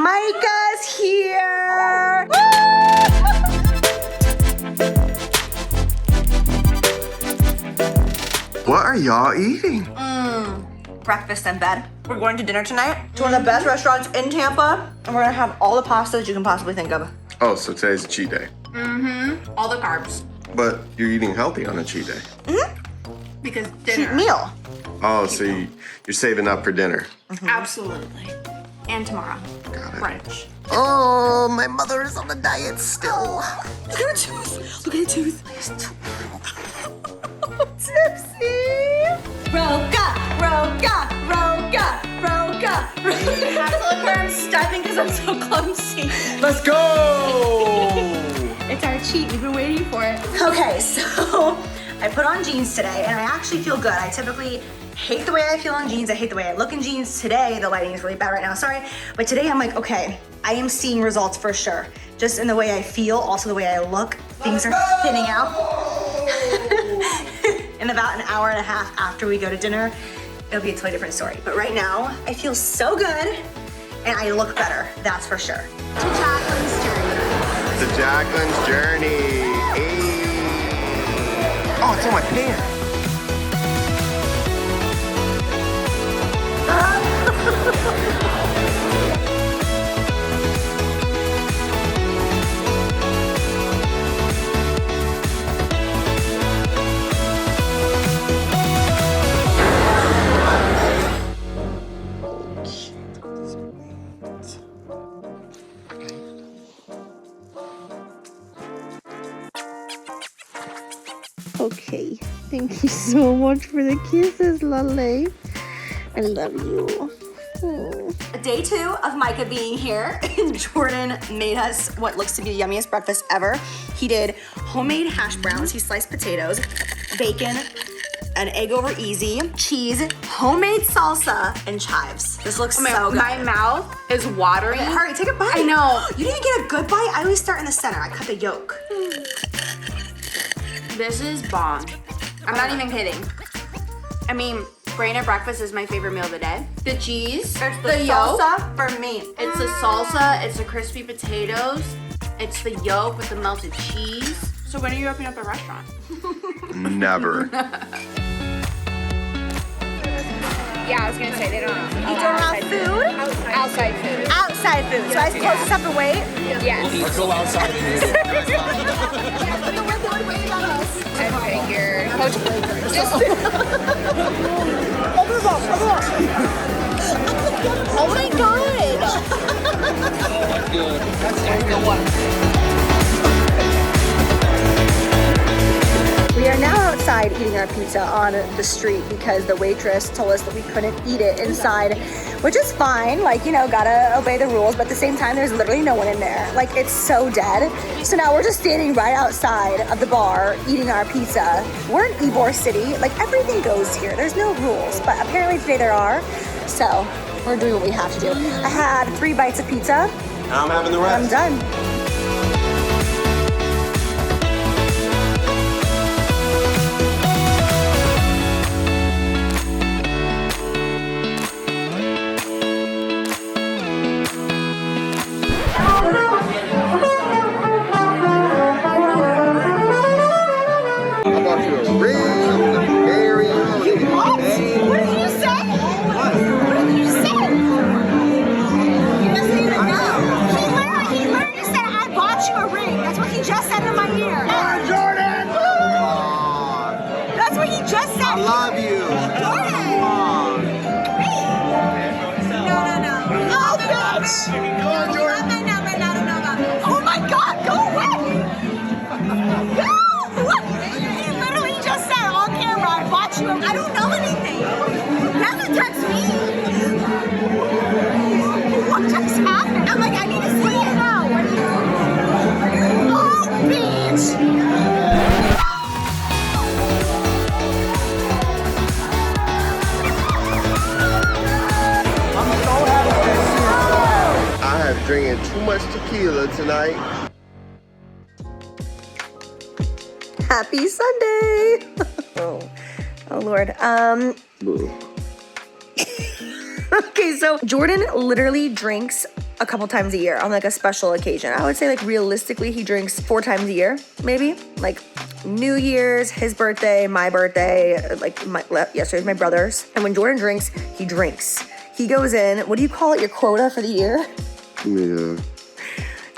Micah's here. What are y'all eating? Breakfast in bed. We're going to dinner tonight to one of the best restaurants in Tampa, and we're gonna have all the pastas you can possibly think of. Oh, so today's a cheat day. All the carbs. But you're eating healthy on a cheat day. Because dinner. Cheat meal. Oh, so you're saving up for dinner. Absolutely. And tomorrow. Got it. Brunch. Oh, my mother is on the diet still. Look at her tooth. Look at her tooth. Tipsy. Roca, Roca, Roca, Roca. You have to look where I'm stepping because I'm so clumsy. Let's go! It's our cheat. We've been waiting for it. Okay, so I put on jeans today and I actually feel good. I typically hate the way I feel in jeans. I hate the way I look in jeans. Today, the lighting is really bad right now, sorry. But today I'm like, okay, I am seeing results for sure. Just in the way I feel, also the way I look. Things are thinning out. In about an hour and a half after we go to dinner, it'll be a totally different story. But right now, I feel so good and I look better, that's for sure. To Jaclyn's journey. To Jaclyn's journey. Hey. Oh, it's on my pants. Okay, thank you so much for the kisses, Lale. I love you. Oh. Day 2 of Micah being here, and Jordan made us what looks to be the yummiest breakfast ever. He did homemade hash browns, he sliced potatoes, bacon, an egg over easy, cheese, homemade salsa, and chives. This looks so good. My mouth is watering. Okay, hurry, take a bite. I know. You didn't get a good bite? I always start in the center. I cut the yolk. This is bomb. I'm not even kidding. I mean, brain at breakfast is my favorite meal of the day. The cheese, It's the yolk, salsa for me. it's the salsa, it's the crispy potatoes, it's the yolk with the melted cheese. So when are you opening up a restaurant? Never. Yeah, I was gonna say they don't You don't have food? Outside food. Outside food. So I suppose just have to wait? Yes. Let's go outside. I figured. Coach, just Oh my god! We are now outside eating our pizza on the street because the waitress told us that we couldn't eat it inside, which is fine, like, you know, gotta obey the rules, but at the same time, there's literally no one in there. Like, it's so dead. So now we're just standing right outside of the bar eating our pizza. We're in Ybor City, like, everything goes here. There's no rules, but apparently today there are, so we're doing what we have to do. I had 3 bites of pizza. I'm having the rest. I'm done. I don't know anything. You haven't touched me. What just happened? I'm like, I need to see it now. Oh, bitch. I'm so happy. I have drinking too much tequila tonight. Happy Sunday. Oh Lord. Okay, so Jordan literally drinks a couple times a year on like a special occasion. I would say like realistically he drinks 4 times a year, maybe. Like New Year's, his birthday, my birthday, like yesterday's my brother's. And when Jordan drinks, he drinks. He goes in, what do you call it, your quota for the year? Yeah.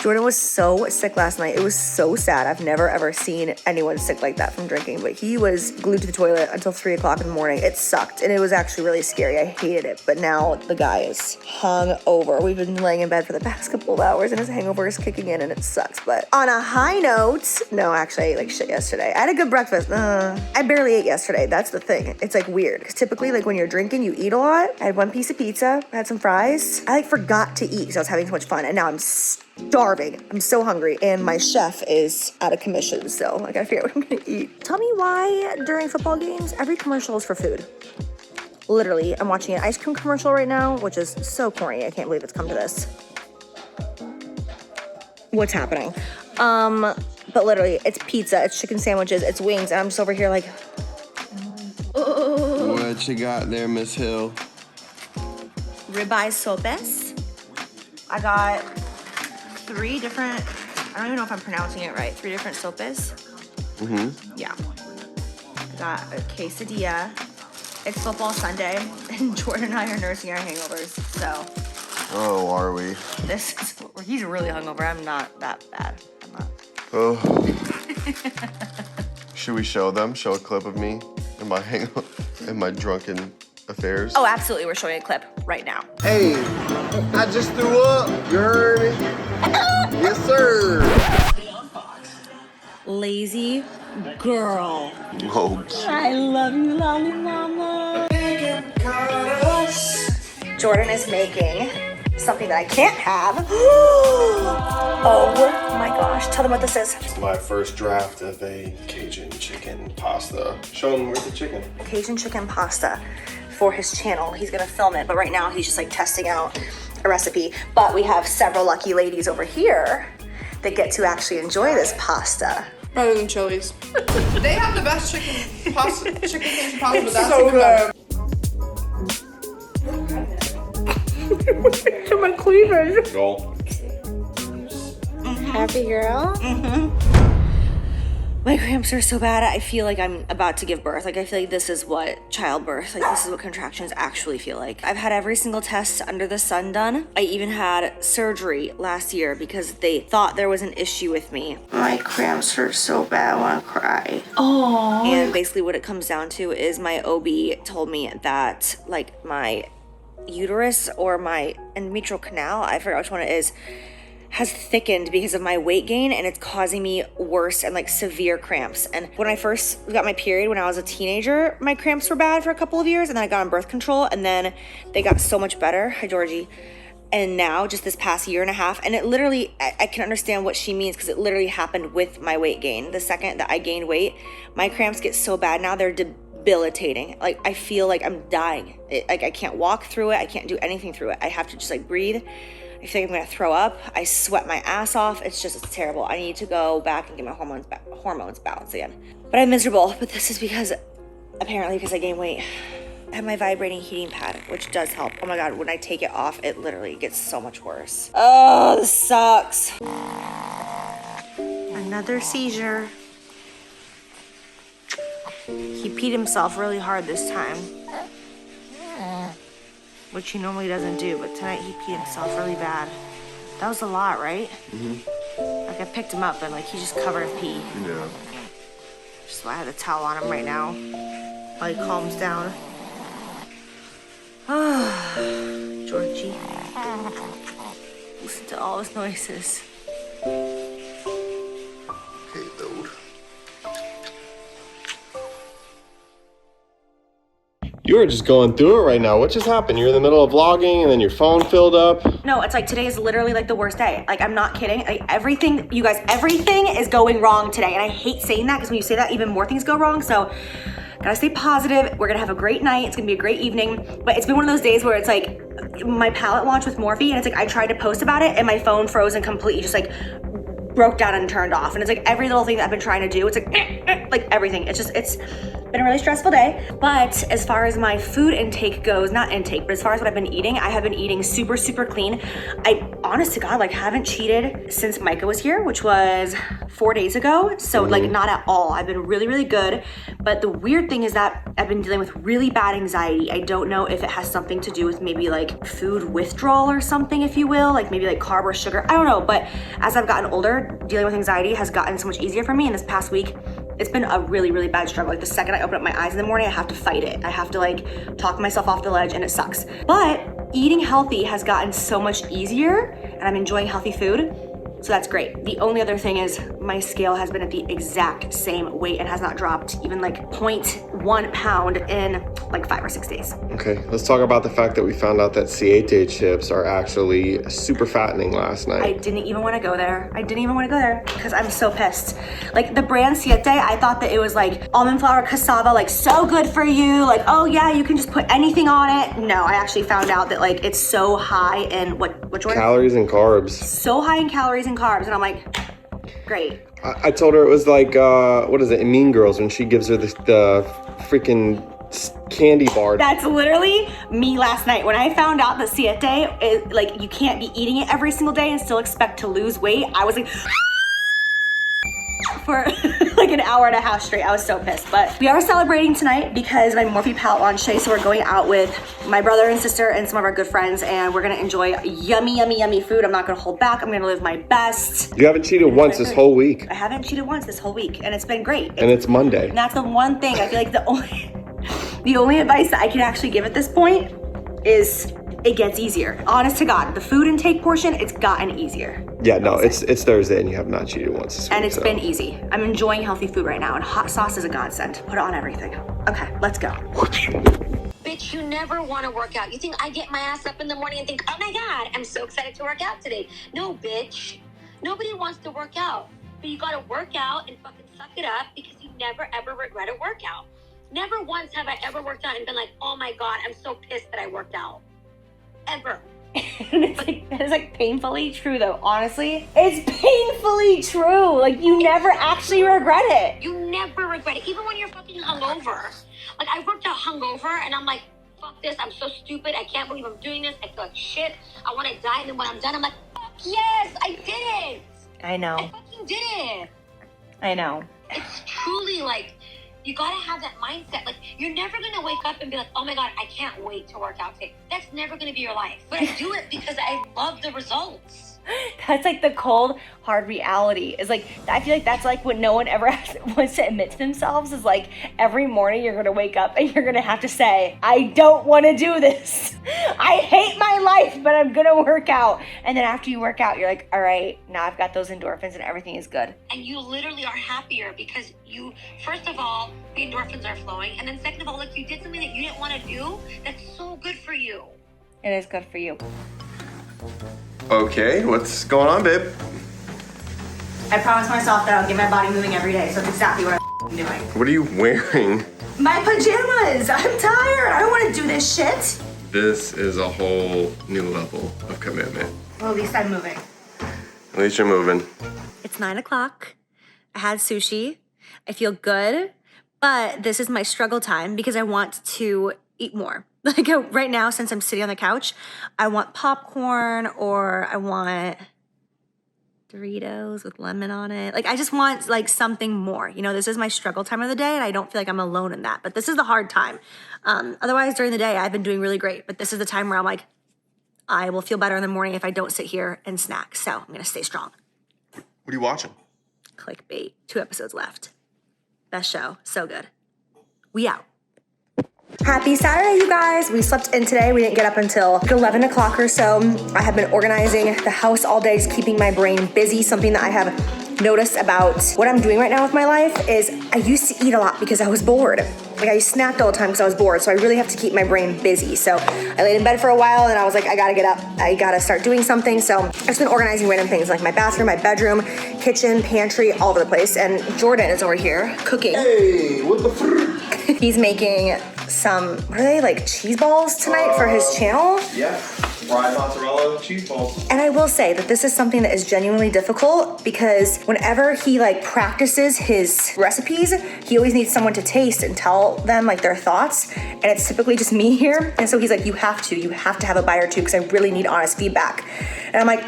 Jordan was so sick last night. It was so sad. I've never ever seen anyone sick like that from drinking, but he was glued to the toilet until 3 o'clock in the morning. It sucked and it was actually really scary. I hated it, but now the guy is hung over. We've been laying in bed for the past couple of hours and his hangover is kicking in and it sucks. But on a high note, no, actually I ate like shit yesterday. I had a good breakfast. I barely ate yesterday. That's the thing. It's like weird because typically like when you're drinking, you eat a lot. I had 1 piece of pizza, I had some fries. I like forgot to eat because I was having so much fun and now I'm starving. I'm so hungry and my chef is out of commission, so I gotta figure out what I'm gonna eat. Tell me why during football games every commercial is for food. Literally, I'm watching an ice cream commercial right now, which is so corny. I can't believe it's come to this. What's happening? But literally, it's pizza, it's chicken sandwiches, it's wings, and I'm just over here like, What you got there, Miss Hill? ribeye sopes. I got 3 different, I don't even know if I'm pronouncing it right, 3 different sopes. Yeah. I got a quesadilla. It's football Sunday, and Jordan and I are nursing our hangovers, so. Oh, are we? He's really hungover. I'm not that bad. I'm not. Oh. Should we show them? Show a clip of me in my drunken affairs? Oh, absolutely. We're showing a clip right now. Hey, I just threw up. You heard me? Yes, sir. Lazy girl. Oh. I love you, Lolly Mama. Jordan is making something that I can't have. Oh my gosh. Tell them what this is. It's my first draft of a Cajun chicken pasta. Show them where's the chicken. Cajun chicken pasta for his channel. He's gonna film it, but right now he's just like testing out a recipe. But we have several lucky ladies over here that get to actually enjoy this pasta. Better than Chili's. They have the best chicken Cajun pasta, but that's so good. To my cleavage. Goal. Happy girl? My cramps are so bad, I feel like I'm about to give birth. Like, I feel like this is what childbirth, like this is what contractions actually feel like. I've had every single test under the sun done. I even had surgery last year because they thought there was an issue with me. My cramps hurt so bad, I want to cry. Oh. And basically what it comes down to is my OB told me that like my uterus or my endometrial canal, I forgot which one it is, has thickened because of my weight gain and it's causing me worse and like severe cramps. And when I first got my period when I was a teenager, my cramps were bad for a couple of years and then I got on birth control and then they got so much better. Hi, Georgie. And now just this past year and a half, and it literally, I can understand what she means because it literally happened with my weight gain. The second that I gained weight, my cramps get so bad now, they're debilitating. Like I feel like I'm dying. Like I can't walk through it. I can't do anything through it. I have to just like breathe. I feel like I'm gonna throw up. I sweat my ass off. It's terrible. I need to go back and get my hormones balanced again. But I'm miserable. But this is because I gained weight. I have my vibrating heating pad, which does help. Oh my God, when I take it off, it literally gets so much worse. Oh, this sucks. Another seizure. He peed himself really hard this time, which he normally doesn't do, but tonight he peed himself really bad. That was a lot, right? Like I picked him up and like he's just covered in pee. Yeah. So I have the towel on him right now while he calms down. Georgie. Listen to all his noises. Okay, dude. You are just going through it right now. What just happened? You're in the middle of vlogging and then your phone filled up. No, it's like today is literally like the worst day. Like I'm not kidding. Like everything, you guys, everything is going wrong today. And I hate saying that because when you say that, even more things go wrong. So gotta stay positive. We're gonna have a great night. It's gonna be a great evening. But it's been one of those days where it's like my palette launch with Morphe and it's like I tried to post about it and my phone froze and completely just like broke down and turned off. And it's like every little thing that I've been trying to do, it's like everything. It's been been a really stressful day, but as far as my food intake goes, not intake, but as far as what I've been eating, I have been eating super, super clean. I, honest to God, like haven't cheated since Micah was here, which was 4 days ago. So like not at all. I've been really, really good. But the weird thing is that I've been dealing with really bad anxiety. I don't know if it has something to do with maybe like food withdrawal or something, if you will, like maybe like carb or sugar. I don't know, but as I've gotten older, dealing with anxiety has gotten so much easier for me. And this past week, it's been a really, really bad struggle. Like the second I open up my eyes in the morning, I have to fight it. I have to like talk myself off the ledge and it sucks. But eating healthy has gotten so much easier and I'm enjoying healthy food. So that's great. The only other thing is my scale has been at the exact same weight and has not dropped even like 0.1 pound in like 5 or 6 days. Okay, let's talk about the fact that we found out that Siete chips are actually super fattening last night. I didn't even want to go there. I didn't even want to go there because I'm so pissed. Like the brand Siete, I thought that it was like almond flour, cassava, like so good for you. Like, oh yeah, you can just put anything on it. No, I actually found out that like it's so high in which one? Calories and carbs. So high in calories and carbs. And I'm like, great. I told her it was like, what is it, in Mean Girls when she gives her the freaking candy bar. That's literally me last night. When I found out that Siete is like, you can't be eating it every single day and still expect to lose weight, I was like, for like an hour and a half straight. I was so pissed. But we are celebrating tonight because my Morphe palette launch day, so we're going out with my brother and sister and some of our good friends, and we're gonna enjoy yummy, yummy, yummy food. I'm not gonna hold back. I'm gonna live my best. You haven't cheated once this whole week. I haven't cheated once this whole week, and it's been great. And it's Monday. And that's the one thing I feel like the only advice that I can actually give at this point is it gets easier. Honest to God, the food intake portion, it's gotten easier. Yeah, no, it's Thursday and you have not cheated once this week. And it's been easy. I'm enjoying healthy food right now, and hot sauce is a godsend. Put it on everything. Okay, let's go. Bitch, you never want to work out. You think I get my ass up in the morning and think, oh my God, I'm so excited to work out today. No, bitch. Nobody wants to work out. But you gotta work out and fucking suck it up because you never ever regret a workout. Never once have I ever worked out and been like, oh my God, I'm so pissed that I worked out. Ever. It's like painfully true though, honestly. It's painfully true. Like you never actually regret it. You never regret it, even when you're fucking hungover. Like I worked out hungover and I'm like, fuck this, I'm so stupid, I can't believe I'm doing this, I feel like shit, I want to die, and then when I'm done, I'm like, fuck yes, I did it. I know. I fucking did it. I know. It's truly like, you gotta have that mindset. Like, you're never gonna wake up and be like, oh my God, I can't wait to work out today. That's never gonna be your life. But I do it because I love the results. That's like the cold, hard reality. Is like, I feel like that's like what no one ever wants to admit to themselves is like, every morning you're gonna wake up and you're gonna have to say, I don't wanna do this. I hate my life, but I'm gonna work out. And then after you work out, you're like, all right, now I've got those endorphins and everything is good. And you literally are happier because you, first of all, the endorphins are flowing. And then second of all, like you did something that you didn't wanna do, that's so good for you. It is good for you. Okay, what's going on, babe? I promised myself that I'll get my body moving every day, so that's exactly what I'm doing. What are you wearing? My pajamas! I'm tired! I don't want to do this shit! This is a whole new level of commitment. Well, at least I'm moving. At least you're moving. It's 9 o'clock. I had sushi. I feel good, but this is my struggle time because I want to eat more. Like right now, since I'm sitting on the couch, I want popcorn or I want Doritos with lemon on it. Like I just want like something more. You know, this is my struggle time of the day and I don't feel like I'm alone in that, but this is the hard time. Otherwise during the day, I've been doing really great, but this is the time where I'm like, I will feel better in the morning if I don't sit here and snack. So I'm gonna stay strong. What are you watching? Clickbait, 2 episodes left. Best show, so good. We out. Happy Saturday, you guys. We slept in today. We didn't get up until like 11 o'clock or so. I have been organizing the house all day, just keeping my brain busy. Something that I have noticed about what I'm doing right now with my life is I used to eat a lot because I was bored. Like I snacked all the time because I was bored. So I really have to keep my brain busy. So I laid in bed for a while and I was like, I gotta get up. I gotta start doing something. So I've just been organizing random things like my bathroom, my bedroom, kitchen, pantry, all over the place. And Jordan is over here cooking. Hey, what the fruit? He's making some, what are they, like cheese balls tonight for his channel? Yeah, fried mozzarella cheese balls. And I will say that this is something that is genuinely difficult because whenever he like practices his recipes, he always needs someone to taste and tell them like their thoughts. And it's typically just me here. And so he's like, you have to have a bite or two because I really need honest feedback. And I'm like,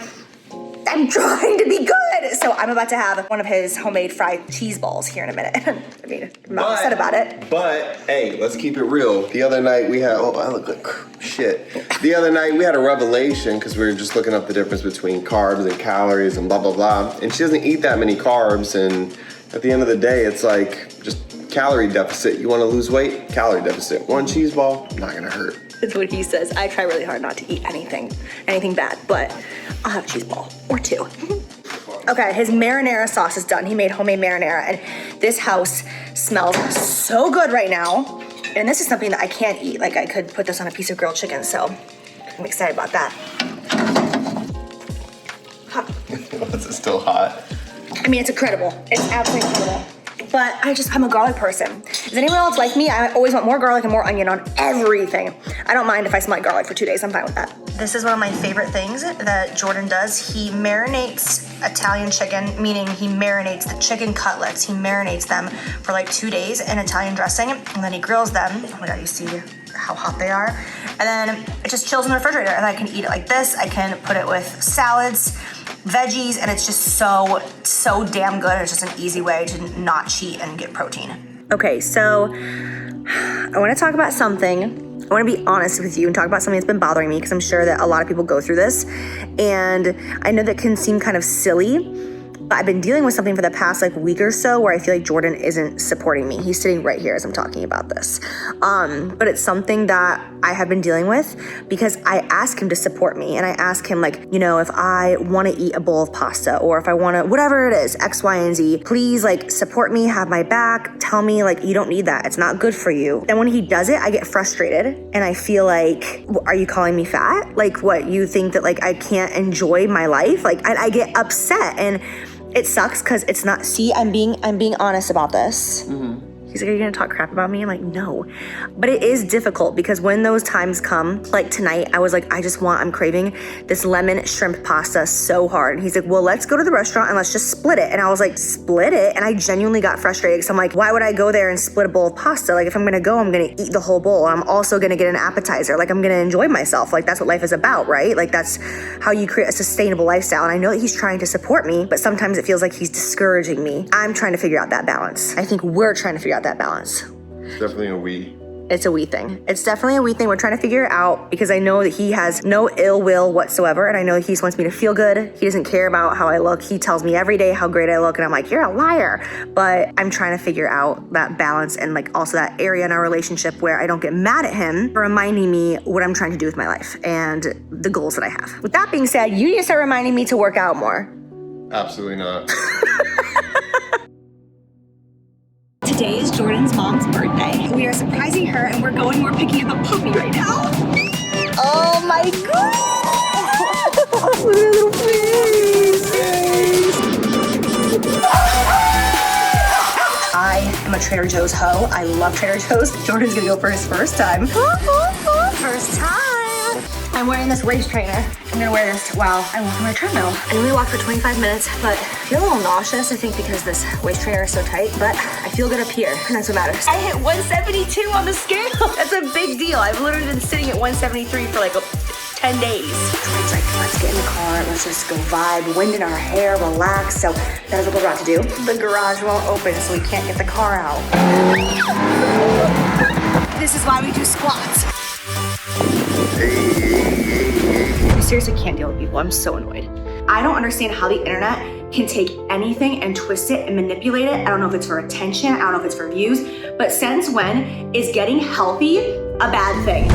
I'm trying to be good. So I'm about to have one of his homemade fried cheese balls here in a minute. I mean, I'm not upset about it. But, hey, let's keep it real. The other night we had, oh, I look like shit. The other night we had a revelation because we were just looking up the difference between carbs and calories and blah, blah, blah. And she doesn't eat that many carbs. And at the end of the day, it's like just calorie deficit. You want to lose weight? Calorie deficit. One cheese ball, not gonna hurt. That's what he says. I try really hard not to eat anything bad, but I'll have a cheese ball or two. Okay, his marinara sauce is done. He made homemade marinara, and this house smells so good right now. And this is something that I can't eat. Like I could put this on a piece of grilled chicken, so I'm excited about that. Is it still hot? I mean, it's incredible. It's absolutely incredible. But I'm a garlic person. Is anyone else like me? I always want more garlic and more onion on everything. I don't mind if I smell like garlic for 2 days. I'm fine with that. This is one of my favorite things that Jordan does. He marinates Italian chicken, meaning he marinates the chicken cutlets. He marinates them for like 2 days in Italian dressing, and then he grills them. Oh my God, you see how hot they are? And then it just chills in the refrigerator, and I can eat it like this. I can put it with salads, veggies, and it's just so damn good. It's just an easy way to not cheat and get protein. Okay, so I want to talk about something. I want to be honest with you and talk about something that's been bothering me because I'm sure that a lot of people go through this, and I know that can seem kind of silly, but I've been dealing with something for the past like week or so where I feel like Jordan isn't supporting me. He's sitting right here as I'm talking about this. But it's something that I have been dealing with because I ask him to support me, and I ask him like, you know, if I want to eat a bowl of pasta or if I want to, whatever it is, X, Y, and Z, please like support me, have my back, tell me like, you don't need that. It's not good for you. And when he does it, I get frustrated and I feel like, are you calling me fat? Like what, you think that like I can't enjoy my life? Like I get upset, and it sucks because it's not, see, I'm being honest about this. Mm-hmm. He's like, are you gonna talk crap about me? I'm like, no. But it is difficult because when those times come, like tonight, I was like, I'm craving this lemon shrimp pasta so hard. And he's like, well, let's go to the restaurant and let's just split it. And I was like, split it? And I genuinely got frustrated because I'm like, why would I go there and split a bowl of pasta? Like if I'm gonna go, I'm gonna eat the whole bowl. I'm also gonna get an appetizer. Like I'm gonna enjoy myself. Like that's what life is about, right? Like that's how you create a sustainable lifestyle. And I know that he's trying to support me, but sometimes it feels like he's discouraging me. I'm trying to figure out that balance. I think we're trying to figure out that balance. Definitely a we. It's a we thing. It's definitely a we thing. We're trying to figure it out because I know that he has no ill will whatsoever, and I know that he just wants me to feel good. He doesn't care about how I look. He tells me every day how great I look, and I'm like, you're a liar. But I'm trying to figure out that balance and like also that area in our relationship where I don't get mad at him for reminding me what I'm trying to do with my life and the goals that I have. With that being said, you need to start reminding me to work out more. Absolutely not. Today is Jordan's mom's birthday. We are surprising her and we're picking up a puppy right now. Oh my God! Look at her little face. I am a Trader Joe's hoe. I love Trader Joe's. Jordan's gonna go for his first time. First time. I'm wearing this waist trainer. I'm gonna wear this while I walk on my treadmill. I only walk for 25 minutes, but I feel a little nauseous, I think, because this waist trainer is so tight, but I feel good up here, and that's what matters. I hit 172 on the scale. That's a big deal. I've literally been sitting at 173 for like 10 days. It's like, let's get in the car, let's just go vibe, wind in our hair, relax. So that is what we're about to do. The garage won't open, so we can't get the car out. This is why we do squats. I seriously can't deal with people. I'm so annoyed. I don't understand how the internet can take anything and twist it and manipulate it. I don't know if it's for attention, I don't know if it's for views, but since when is getting healthy a bad thing?